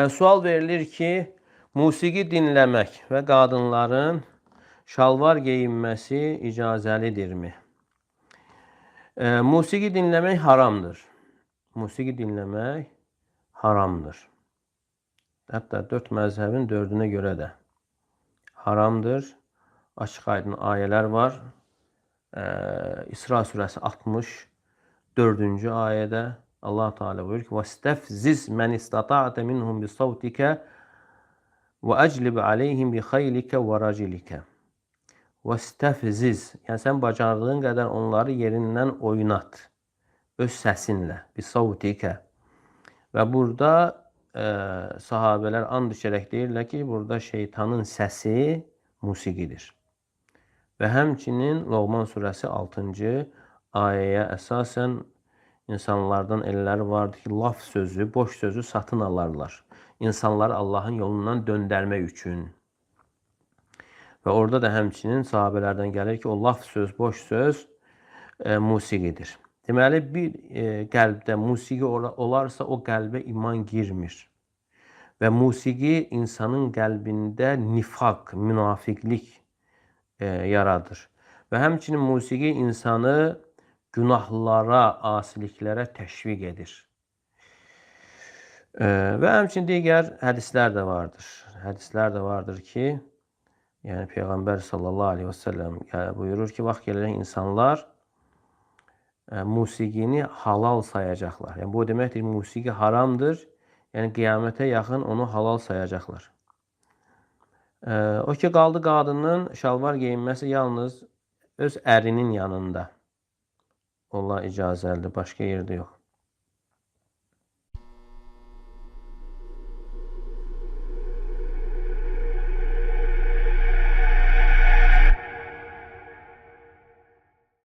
Sual verilir ki, musiqi dinləmək və qadınların şalvar geyinməsi icazəlidirmi? Musiqi dinləmək haramdır. Musiqi dinləmək haramdır. Hətta 4 məzhəbin 4-ünə görə də haramdır. Açıq aydın ayələr var. İsra surəsi 64-cü ayədə Allah Teala buyurur ki: "Vestefziz men istata'te minhum bi savtika ve eclib aleyhim bi haylika ve racilika." Vestefziz, yəni sən bacardığın qədər onları yerindən oynat öz səsinlə, bi savtika. Və burada sahabelər and içərək deyirlər ki, burada şeytanın səsi musiqidir. Və həmçinin Loğman surəsi 6-cı ayəyə əsasən insanlardan elələri vardı ki, laf sözü, boş sözü satın alarlar. İnsanları Allahın yolundan döndərmək üçün. Və orada da həmçinin sahabelərdən gəlir ki, o laf söz, boş söz musiqidir. Deməli, bir qəlbdə musiqi olarsa, o qəlbə iman girmir. Və musiqi insanın qəlbində nifaq, münafiqlik yaradır. Və həmçinin musiqi insanı günahlara, asiliklərə təşviq edir. Və həmçinin digər hədislər də vardır. Hədislər də vardır ki, yəni Peyğəmbər sallallahu aleyhi və səlləm buyurur ki, vaxt gələcək insanlar musiqini halal sayacaqlar. Yəni bu deməkdir, musiqi haramdır. Yəni qiyamətə yaxın onu halal sayacaqlar. O ki, qaldı qadının şalvar geyinməsi yalnız öz ərinin yanında. Allah icazəlidir, başqa yerdə yox.